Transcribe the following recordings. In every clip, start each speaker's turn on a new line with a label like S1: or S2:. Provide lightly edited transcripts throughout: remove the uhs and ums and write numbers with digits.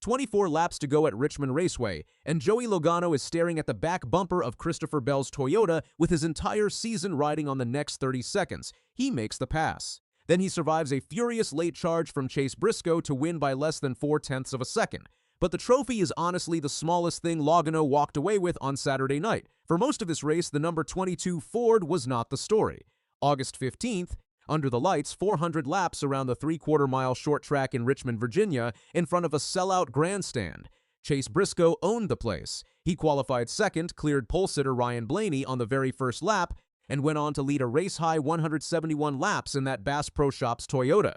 S1: 24 laps to go at Richmond Raceway, and Joey Logano is staring at the back bumper of Christopher Bell's Toyota with his entire season riding on the next 30 seconds. He makes the pass. Then he survives a furious late charge from Chase Briscoe to win by less than 0.4 of a second. But the trophy is honestly the smallest thing Logano walked away with on Saturday night. For most of this race, the number 22 Ford was not the story. August 15th, under the lights, 400 laps around the 3/4-mile short track in Richmond, Virginia, in front of a sellout grandstand. Chase Briscoe owned the place. He qualified second, cleared pole sitter Ryan Blaney on the very first lap, and went on to lead a race-high 171 laps in that Bass Pro Shops Toyota.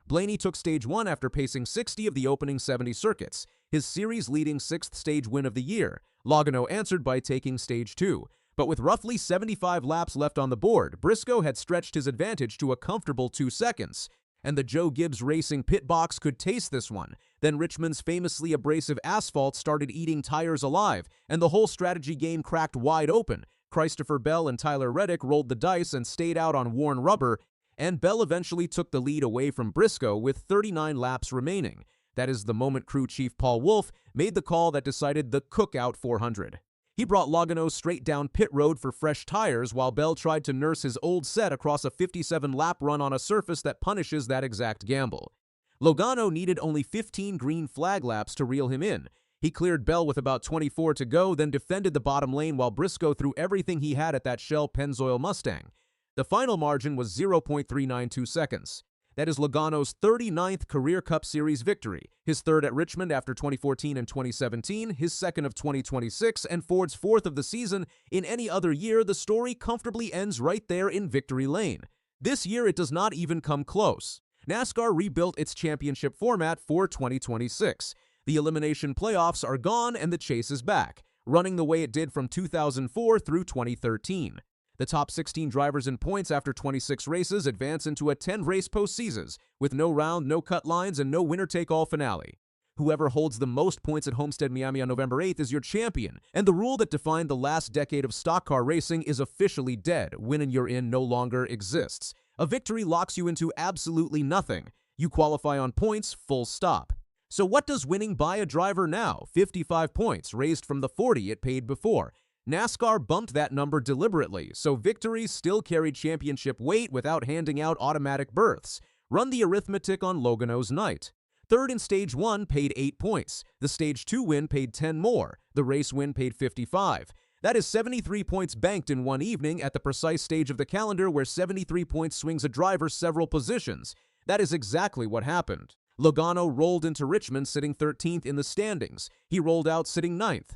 S1: Blaney took stage 1 after pacing 60 of the opening 70 circuits, his series-leading 6th stage win of the year. Logano answered by taking stage 2. But with roughly 75 laps left on the board, Briscoe had stretched his advantage to a comfortable 2 seconds. And the Joe Gibbs Racing pit box could taste this one. Then Richmond's famously abrasive asphalt started eating tires alive, and the whole strategy game cracked wide open. Christopher Bell and Tyler Reddick rolled the dice and stayed out on worn rubber, and Bell eventually took the lead away from Briscoe with 39 laps remaining. That is the moment crew chief Paul Wolfe made the call that decided the Cookout 400. He brought Logano straight down pit road for fresh tires while Bell tried to nurse his old set across a 57-lap run on a surface that punishes that exact gamble. Logano needed only 15 green flag laps to reel him in. He cleared Bell with about 24 to go, then defended the bottom lane while Briscoe threw everything he had at that Shell Pennzoil Mustang. The final margin was 0.392 seconds. That is Logano's 39th Career Cup Series victory, his third at Richmond after 2014 and 2017, his second of 2026, and Ford's fourth of the season. In any other year, the story comfortably ends right there in victory lane. This year, it does not even come close. NASCAR rebuilt its championship format for 2026. The elimination playoffs are gone and the chase is back, running the way it did from 2004 through 2013. The top 16 drivers in points after 26 races advance into a 10-race postseasons, with no round, no cut lines, and no winner-take-all finale. Whoever holds the most points at Homestead Miami on November 8th is your champion, and the rule that defined the last decade of stock car racing is officially dead. Win and you're in no longer exists. A victory locks you into absolutely nothing. You qualify on points, full stop. So what does winning buy a driver now? 55 points, raised from the 40 it paid before. NASCAR bumped that number deliberately, so victories still carried championship weight without handing out automatic berths. Run the arithmetic on Logano's night. Third in Stage 1 paid 8 points. The Stage 2 win paid 10 more. The race win paid 55. That is 73 points banked in one evening at the precise stage of the calendar where 73 points swings a driver several positions. That is exactly what happened. Logano rolled into Richmond sitting 13th in the standings. He rolled out sitting 9th.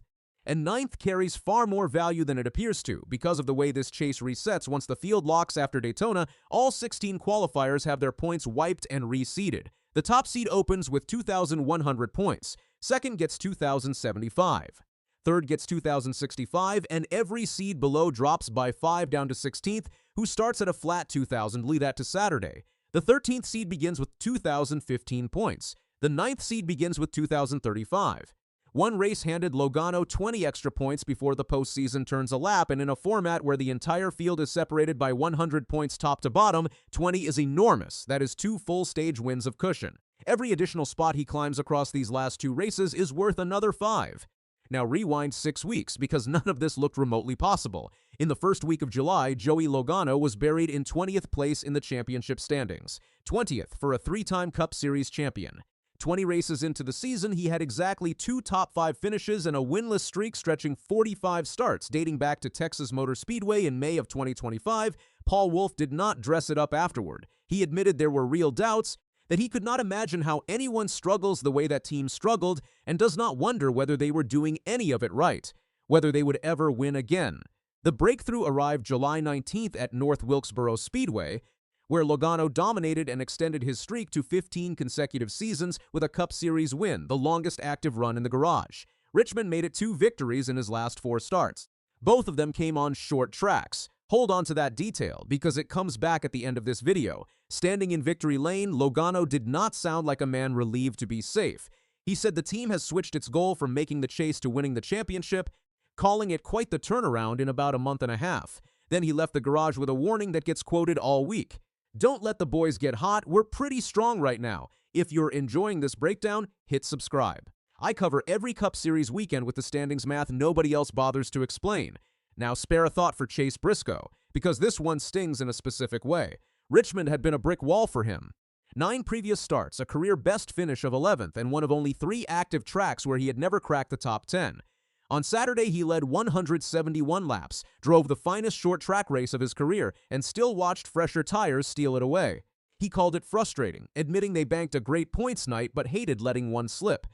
S1: And 9th carries far more value than it appears to. Because of the way this chase resets once the field locks after Daytona, all 16 qualifiers have their points wiped and reseeded. The top seed opens with 2,100 points. Second gets 2,075. Third gets 2,065, and every seed below drops by 5 down to 16th, who starts at a flat 2,000. Leave that to Saturday. The 13th seed begins with 2,015 points. The 9th seed begins with 2,035. One race handed Logano 20 extra points before the postseason turns a lap, and in a format where the entire field is separated by 100 points top to bottom, 20 is enormous. That is 2 full stage wins of cushion. Every additional spot he climbs across these last 2 races is worth another 5. Now rewind 6 weeks, because none of this looked remotely possible. In the first week of July, Joey Logano was buried in 20th place in the championship standings. 20th for a 3-time Cup Series champion. 20 races into the season, he had exactly 2 top 5 finishes and a winless streak stretching 45 starts, dating back to Texas Motor Speedway in May of 2025. Paul Wolfe did not dress it up afterward. He admitted there were real doubts, that he could not imagine how anyone struggles the way that team struggled, and does not wonder whether they were doing any of it right, whether they would ever win again. The breakthrough arrived July 19th at North Wilkesboro Speedway, where Logano dominated and extended his streak to 15 consecutive seasons with a Cup Series win, the longest active run in the garage. Richmond made it 2 victories in his last 4 starts. Both of them came on short tracks. Hold on to that detail, because it comes back at the end of this video. Standing in victory lane, Logano did not sound like a man relieved to be safe. He said the team has switched its goal from making the chase to winning the championship, calling it quite the turnaround in about a month and a half. Then he left the garage with a warning that gets quoted all week. Don't let the boys get hot. We're pretty strong right now. If you're enjoying this breakdown, hit subscribe. I cover every Cup Series weekend with the standings math nobody else bothers to explain. Now spare a thought for Chase Briscoe, because this one stings in a specific way. Richmond had been a brick wall for him. 9 previous starts, a career best finish of 11th, and one of only 3 active tracks where he had never cracked the top 10. On Saturday, he led 171 laps, drove the finest short track race of his career, and still watched fresher tires steal it away. He called it frustrating, admitting they banked a great points night but hated letting one slip.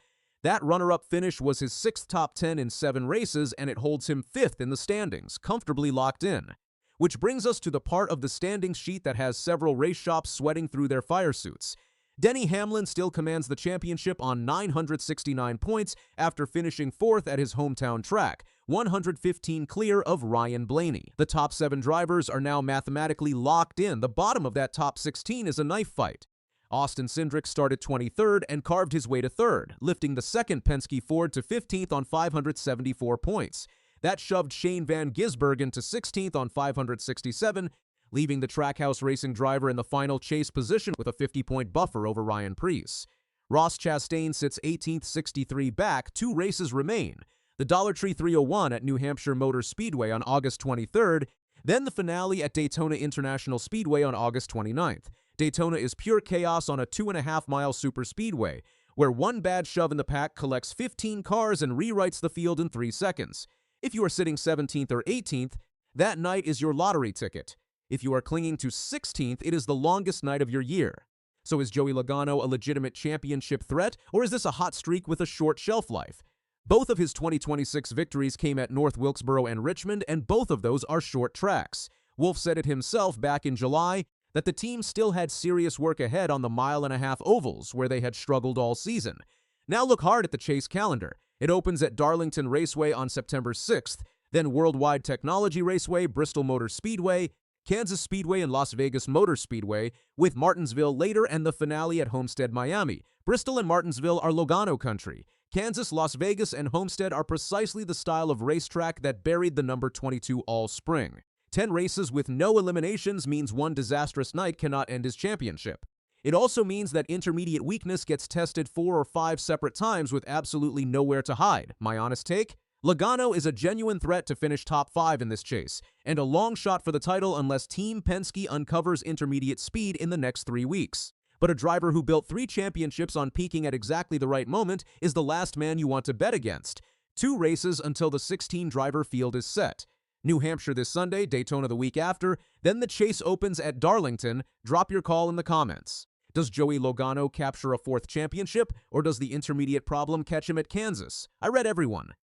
S1: That runner-up finish was his 6th top 10 in 7 races, and it holds him 5th in the standings, comfortably locked in. Which brings us to the part of the standings sheet that has several race shops sweating through their fire suits. Denny Hamlin still commands the championship on 969 points after finishing 4th at his hometown track, 115 clear of Ryan Blaney. The top 7 drivers are now mathematically locked in. The bottom of that top 16 is a knife fight. Austin Cindric started 23rd and carved his way to 3rd, lifting the second Penske Ford to 15th on 574 points. That shoved Shane Van Gisbergen to 16th on 567, leaving the Trackhouse Racing driver in the final chase position with a 50-point buffer over Ryan Preece. Ross Chastain sits 18th, 63 back. 2 races remain. The Dollar Tree 301 at New Hampshire Motor Speedway on August 23rd, then the finale at Daytona International Speedway on August 29th. Daytona is pure chaos on a 2.5-mile superspeedway, where one bad shove in the pack collects 15 cars and rewrites the field in 3 seconds. If you are sitting 17th or 18th, that night is your lottery ticket. If you are clinging to 16th, it is the longest night of your year. So is Joey Logano a legitimate championship threat, or is this a hot streak with a short shelf life? Both of his 2026 victories came at North Wilkesboro and Richmond, and both of those are short tracks. Wolff said it himself back in July that the team still had serious work ahead on the 1.5-mile ovals, where they had struggled all season. Now look hard at the Chase calendar. It opens at Darlington Raceway on September 6th, then Worldwide Technology Raceway, Bristol Motor Speedway, Kansas Speedway, and Las Vegas Motor Speedway, with Martinsville later and the finale at Homestead, Miami. Bristol and Martinsville are Logano country. Kansas, Las Vegas, and Homestead are precisely the style of racetrack that buried the number 22 all spring. 10 races with no eliminations means one disastrous night cannot end his championship. It also means that intermediate weakness gets tested 4 or 5 separate times with absolutely nowhere to hide. My honest take? Logano is a genuine threat to finish top 5 in this chase, and a long shot for the title unless Team Penske uncovers intermediate speed in the next 3 weeks. But a driver who built 3 championships on peaking at exactly the right moment is the last man you want to bet against. 2 races until the 16-driver field is set. New Hampshire this Sunday, Daytona the week after, then the chase opens at Darlington. Drop your call in the comments. Does Joey Logano capture a 4th championship, or does the intermediate problem catch him at Kansas? I read everyone.